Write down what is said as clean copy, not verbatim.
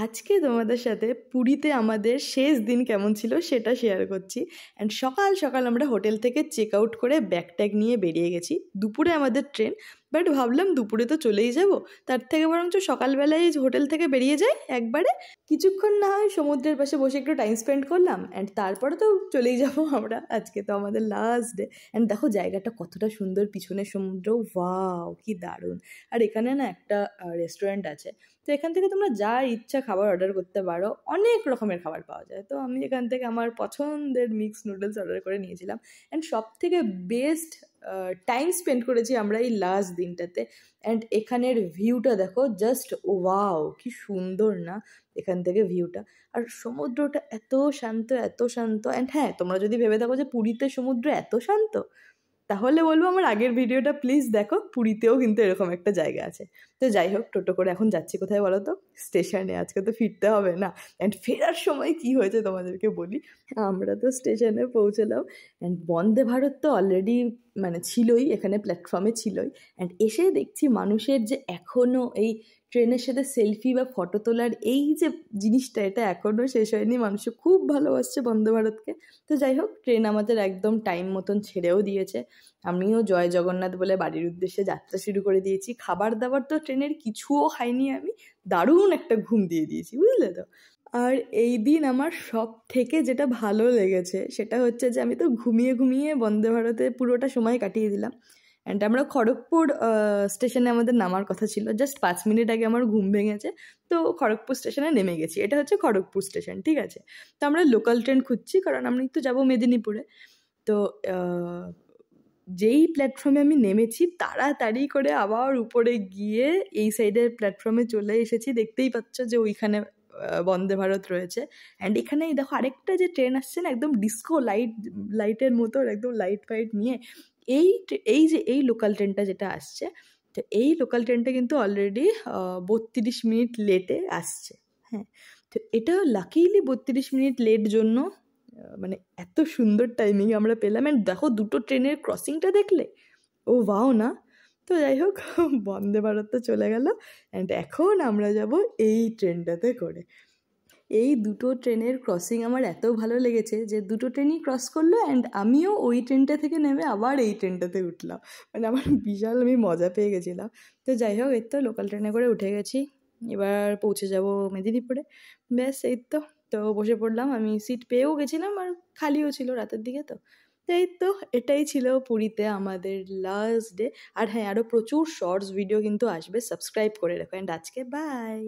আজকে তোমাদের সাথে পুরীতে আমাদের শেষ দিন কেমন ছিল সেটা শেয়ার করছি। অ্যান্ড সকাল সকাল আমরা হোটেল থেকে চেক আউট করে ব্যাগ ট্যাগ নিয়ে বেরিয়ে গেছি। দুপুরে আমাদের ট্রেন, বাট ভাবলাম দুপুরে তো চলেই যাব, তার থেকে বরঞ্চ সকালবেলায় হোটেল থেকে বেরিয়ে যাই একবারে। কিছুক্ষণ না হয় সমুদ্রের পাশে বসে একটু টাইম স্পেন্ড করলাম, অ্যান্ড তারপরে তো চলেই যাব আমরা। আজকে তো আমাদের লাস্ট ডে। অ্যান্ড দেখো জায়গাটা কতটা সুন্দর, পিছনে সমুদ্র, ওয়াও কি দারুণ। আর এখানে না একটা রেস্টুরেন্ট আছে, তো এখান থেকে তোমরা যা ইচ্ছা খাবার অর্ডার করতে পারো, অনেক রকমের খাবার পাওয়া যায়। তো আমি এখান থেকে আমার পছন্দের মিক্স নুডলস অর্ডার করে নিয়েছিলাম। অ্যান্ড সব থেকে বেস্ট টাইম স্পেন্ড করেছি আমরা এই লাস্ট দিনটাতে। অ্যান্ড এখানের ভিউটা দেখো, জাস্ট ওয়াও কি সুন্দর না এখান থেকে ভিউটা। আর সমুদ্রটা এত শান্ত, এত শান্ত। অ্যান্ড হ্যাঁ, তোমরা যদি ভেবে থাকো যে পুরীতে সমুদ্র এত শান্ত, তাহলে বলবো আমার আগের ভিডিওটা প্লিজ দেখো, পুরীতেও কিন্তু এরকম একটা জায়গা আছে। তো যাই হোক, টোটো করে এখন যাচ্ছি কোথায় বলো তো? স্টেশনে। আজকে তো ফিরতে হবে না। অ্যান্ড ফেরার সময় কি হয়েছে তোমাদেরকে বলি। আমরা তো স্টেশনে পৌঁছলাম, অ্যান্ড বন্দে ভারত তো অলরেডি মানে ছিলই, এখানে প্ল্যাটফর্মে ছিলই। অ্যান্ড এসে দেখছি মানুষের যে এখনও এই ট্রেনের সাথে সেলফি বা ফটো তোলার এই যে জিনিসটা, এটা এখনও শেষ হয়নি। মানুষ খুব ভালোবাসছে বন্দে ভারতকে। তো যাই হোক, ট্রেন আমাদের একদম টাইম মতন ছেড়েও দিয়েছে। আমিও জয় জগন্নাথ বলে বাড়ির উদ্দেশ্যে যাত্রা শুরু করে দিয়েছি। খাবার দাবার তো ট্রেনের কিছুও খাইনি আমি, দারুণ একটা ঘুম দিয়ে দিয়েছি, বুঝলে তো। আর এই দিন আমার সব থেকে যেটা ভালো লেগেছে সেটা হচ্ছে যে আমি তো ঘুমিয়ে ঘুমিয়ে বন্দে ভারতে পুরোটা সময় কাটিয়ে দিলাম। অ্যান্ড আমরা খড়গপুর স্টেশনে আমাদের নামার কথা ছিল, জাস্ট 5 মিনিট আগে আমার ঘুম ভেঙেছে। তো খড়গপুর স্টেশনে নেমে গেছি, এটা হচ্ছে খড়গপুর স্টেশন, ঠিক আছে। তো আমরা লোকাল ট্রেন খুঁজছি, কারণ আমি তো যাবো মেদিনীপুরে। তো যেই প্ল্যাটফর্মে আমি নেমেছি, তাড়াতাড়ি করে আবার উপরে গিয়ে এই সাইডের প্ল্যাটফর্মে চলে এসেছি। দেখতেই পাচ্ছ যে ওইখানে বন্দে ভারত রয়েছে। অ্যান্ড এখানেই দেখো আরেকটা যে ট্রেন আসছে না, একদম ডিস্কো লাইটের মতো, একদম লাইট ফাইট নিয়ে। এই যে এই লোকাল ট্রেনটা যেটা আসছে, তো এই লোকাল ট্রেনটা কিন্তু অলরেডি 32 মিনিট লেটে আসছে। হ্যাঁ, তো এটা লাকিলি 32 মিনিট লেট জন্য মানে এত সুন্দর টাইমিং আমরা পেলাম। অ্যান্ড দেখো দুটো ট্রেনের ক্রসিংটা দেখলে, ও ওয়াও না। তো যাই হোক, বন্দে ভারত তো চলে গেল। অ্যান্ড এখন আমরা যাব এই ট্রেনটাতে করে। এই দুটো ট্রেনের ক্রসিং আমার এত ভালো লেগেছে যে দুটো ট্রেনই ক্রস করলো, অ্যান্ড আমিও ওই ট্রেনটা থেকে নেমে আবার এই ট্রেনটাতে উঠলাম। মানে আমার বিশাল, আমি মজা পেয়ে গেছিলাম। তো যাই হোক, এই তো লোকাল ট্রেনে করে উঠে গেছি, এবার পৌঁছে যাব মেদিনীপুরে। ব্যাস এই তো। তো বসে পড়লাম, আমি সিট পেয়েও গেছিলাম আর খালিও ছিল রাতের দিকে। তো এই তো, এটাই ছিল পুরীতে আমাদের লাস্ট ডে। আর হ্যাঁ, আরও প্রচুর শর্টস ভিডিও কিন্তু আসবে, সাবস্ক্রাইব করে রাখো। অ্যান্ড আজকে বাই।